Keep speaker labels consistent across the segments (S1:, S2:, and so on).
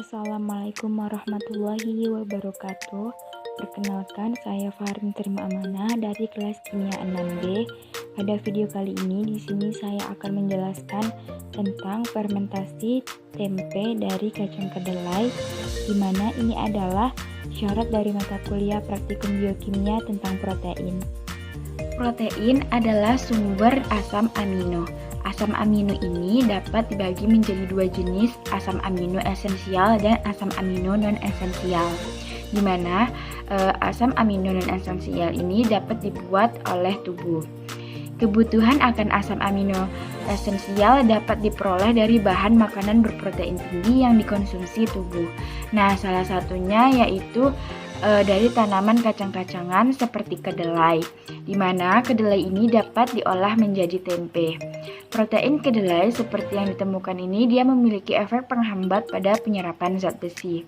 S1: Assalamualaikum warahmatullahi wabarakatuh. Perkenalkan, saya Farin Terima Amanah dari kelas Kimia 6B. Pada video kali ini, di sini saya akan menjelaskan tentang fermentasi tempe dari kacang kedelai, di mana ini adalah syarat dari mata kuliah praktikum biokimia tentang protein. Protein adalah sumber asam amino. Asam amino ini dapat dibagi menjadi dua jenis, asam amino esensial dan asam amino non-esensial. Di mana asam amino non-esensial ini dapat dibuat oleh tubuh. Kebutuhan akan asam amino esensial dapat diperoleh dari bahan makanan berprotein tinggi yang dikonsumsi tubuh. Nah, salah satunya yaitu dari tanaman kacang-kacangan seperti kedelai, di mana kedelai ini dapat diolah menjadi tempe. Protein kedelai seperti yang ditemukan ini dia memiliki efek penghambat pada penyerapan zat besi.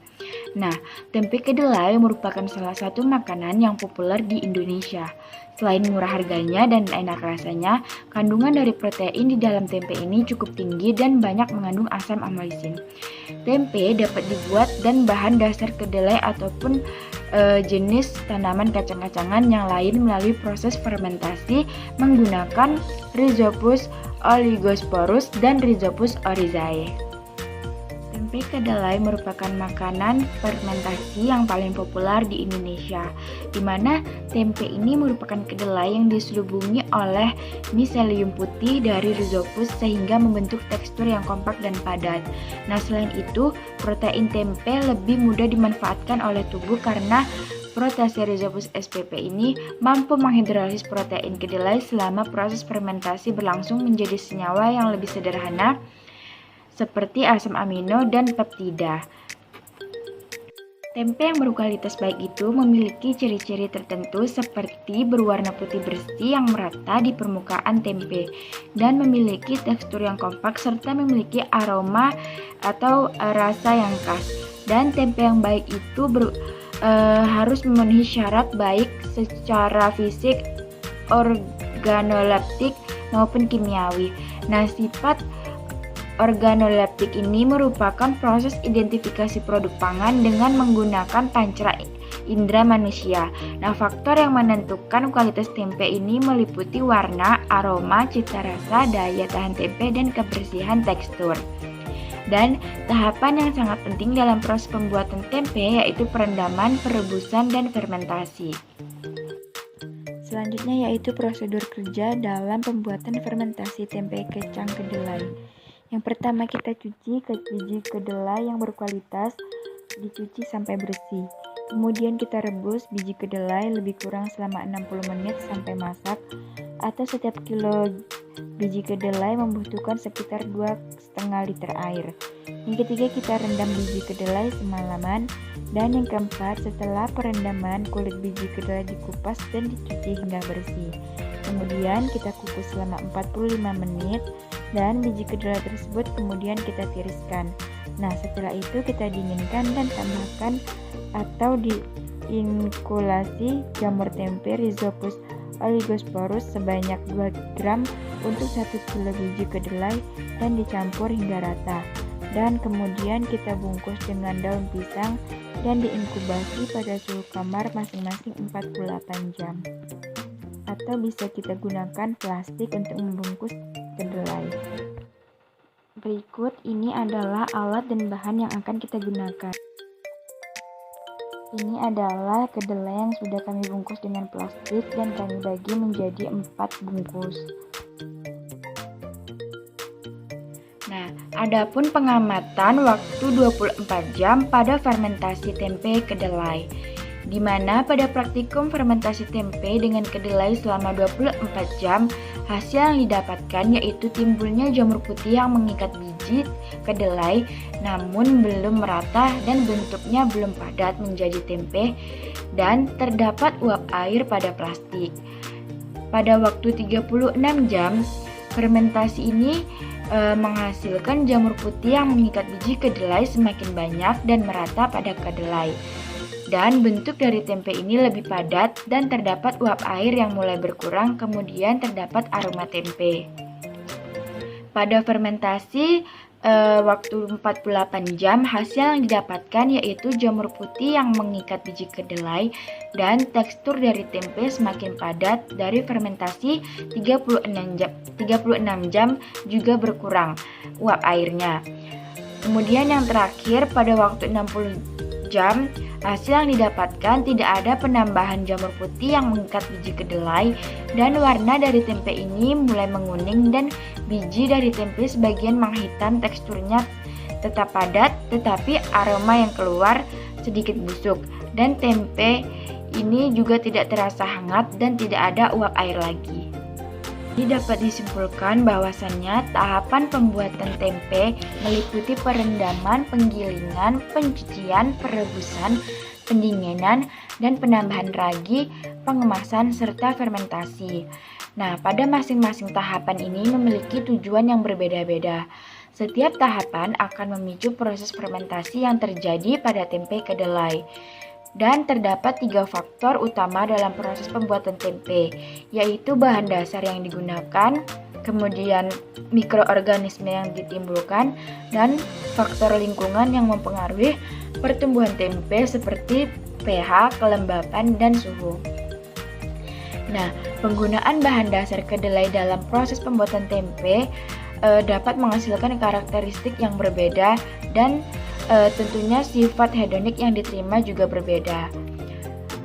S1: Nah, tempe kedelai merupakan salah satu makanan yang populer di Indonesia. Selain murah harganya dan enak rasanya, kandungan dari protein di dalam tempe ini cukup tinggi dan banyak mengandung asam amilisin. Tempe dapat dibuat dan bahan dasar kedelai ataupun jenis tanaman kacang-kacangan yang lain melalui proses fermentasi menggunakan Rhizopus oligosporus dan Rhizopus oryzae. Tempe kedelai merupakan makanan fermentasi yang paling populer di Indonesia, di mana tempe ini merupakan kedelai yang diselubungi oleh miselium putih dari Rhizopus sehingga membentuk tekstur yang kompak dan padat. Nah, selain itu, protein tempe lebih mudah dimanfaatkan oleh tubuh karena protase Rhizopus spp ini mampu menghidrolisis protein kedelai selama proses fermentasi berlangsung menjadi senyawa yang lebih sederhana seperti asam amino dan peptida. Tempe yang berkualitas baik itu memiliki ciri-ciri tertentu seperti berwarna putih bersih yang merata di permukaan tempe dan memiliki tekstur yang kompak serta memiliki aroma atau rasa yang khas. Dan tempe yang baik itu harus memenuhi syarat baik secara fisik, organoleptik maupun kimiawi. Nah, sifat organoleptik ini merupakan proses identifikasi produk pangan dengan menggunakan panca indera manusia. Nah, faktor yang menentukan kualitas tempe ini meliputi warna, aroma, cita rasa, daya tahan tempe, dan kebersihan tekstur. Dan tahapan yang sangat penting dalam proses pembuatan tempe yaitu perendaman, perebusan, dan fermentasi. Selanjutnya yaitu prosedur kerja dalam pembuatan fermentasi tempe kacang kedelai. Yang pertama, kita cuci biji kedelai yang berkualitas, dicuci sampai bersih. Kemudian kita rebus biji kedelai lebih kurang selama 60 menit sampai masak, atau setiap kilo biji kedelai membutuhkan sekitar 2,5 liter air. Yang ketiga, kita rendam biji kedelai semalaman. Dan yang keempat, setelah perendaman, kulit biji kedelai dikupas dan dicuci hingga bersih. Kemudian kita kukus selama 45 menit dan biji kedelai tersebut kemudian kita tiriskan. Nah, setelah itu kita dinginkan dan tambahkan atau diinkulasi jamur tempe Rhizopus oligosporus sebanyak 2 gram untuk 1 kilo biji kedelai dan dicampur hingga rata. Dan kemudian kita bungkus dengan daun pisang dan diinkubasi pada suhu kamar masing-masing 48 jam. Atau bisa kita gunakan plastik untuk membungkus kedelai. Berikut ini adalah alat dan bahan yang akan kita gunakan. Ini adalah kedelai yang sudah kami bungkus dengan plastik dan kami bagi menjadi 4 bungkus. Nah, adapun pengamatan waktu 24 jam pada fermentasi tempe kedelai, di mana pada praktikum fermentasi tempe dengan kedelai selama 24 jam, hasil yang didapatkan yaitu timbulnya jamur putih yang mengikat biji kedelai namun belum merata dan bentuknya belum padat menjadi tempe dan terdapat uap air pada plastik. Pada waktu 36 jam, fermentasi ini menghasilkan jamur putih yang mengikat biji kedelai semakin banyak dan merata pada kedelai. Dan bentuk dari tempe ini lebih padat dan terdapat uap air yang mulai berkurang, kemudian terdapat aroma tempe. Pada fermentasi waktu 48 jam, hasil yang didapatkan yaitu jamur putih yang mengikat biji kedelai dan tekstur dari tempe semakin padat. Dari fermentasi 36 jam juga berkurang uap airnya. Kemudian yang terakhir, pada waktu 60 jam, hasil yang didapatkan tidak ada penambahan jamur putih yang mengikat biji kedelai dan warna dari tempe ini mulai menguning dan biji dari tempe sebagian menghitam. Teksturnya tetap padat tetapi aroma yang keluar sedikit busuk dan tempe ini juga tidak terasa hangat dan tidak ada uap air lagi. Jadi dapat disimpulkan bahwasannya tahapan pembuatan tempe meliputi perendaman, penggilingan, pencucian, perebusan, pendinginan, dan penambahan ragi, pengemasan, serta fermentasi. Nah, pada masing-masing tahapan ini memiliki tujuan yang berbeda-beda. Setiap tahapan akan memicu proses fermentasi yang terjadi pada tempe kedelai. Dan terdapat 3 faktor utama dalam proses pembuatan tempe, yaitu bahan dasar yang digunakan, kemudian mikroorganisme yang ditimbulkan, dan faktor lingkungan yang mempengaruhi pertumbuhan tempe seperti pH, kelembapan, dan suhu. Nah, penggunaan bahan dasar kedelai dalam proses pembuatan tempe dapat menghasilkan karakteristik yang berbeda dan tentunya sifat hedonik yang diterima juga berbeda.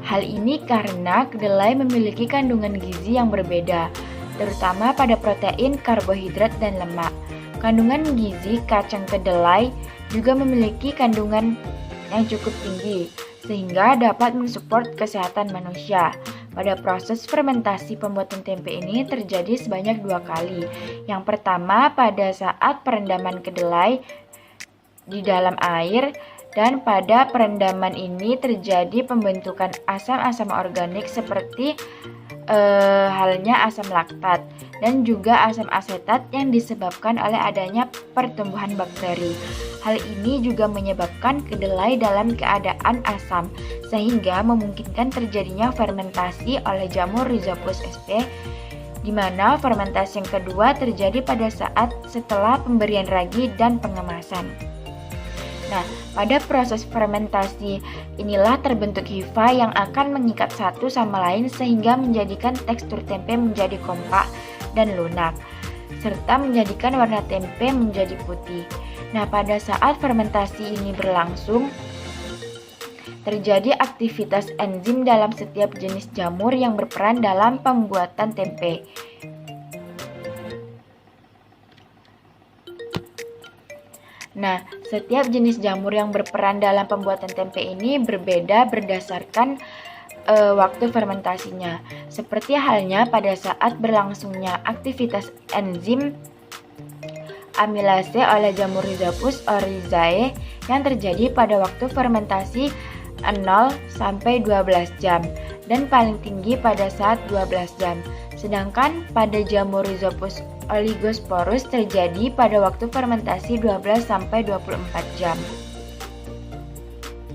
S1: Hal ini karena kedelai memiliki kandungan gizi yang berbeda, terutama pada protein, karbohidrat, dan lemak. Kandungan gizi kacang kedelai juga memiliki kandungan yang cukup tinggi, sehingga dapat mensupport kesehatan manusia. Pada proses fermentasi pembuatan tempe ini terjadi sebanyak 2 kali. Yang pertama pada saat perendaman kedelai di dalam air, dan pada perendaman ini terjadi pembentukan asam-asam organik seperti halnya asam laktat dan juga asam asetat yang disebabkan oleh adanya pertumbuhan bakteri. Hal ini juga menyebabkan kedelai dalam keadaan asam sehingga memungkinkan terjadinya fermentasi oleh jamur Rhizopus sp, di mana fermentasi yang kedua terjadi pada saat setelah pemberian ragi dan pengemasan. Nah, pada proses fermentasi inilah terbentuk hifa yang akan mengikat satu sama lain sehingga menjadikan tekstur tempe menjadi kompak dan lunak, serta menjadikan warna tempe menjadi putih. Nah, pada saat fermentasi ini berlangsung, terjadi aktivitas enzim dalam setiap jenis jamur yang berperan dalam pembuatan tempe. Nah, setiap jenis jamur yang berperan dalam pembuatan tempe ini berbeda berdasarkan waktu fermentasinya. Seperti halnya pada saat berlangsungnya aktivitas enzim amilase oleh jamur Rhizopus oryzae yang terjadi pada waktu fermentasi 0 sampai 12 jam dan paling tinggi pada saat 12 jam. Sedangkan pada jamur Rhizopus oligosporus terjadi pada waktu fermentasi 12 sampai 24 jam.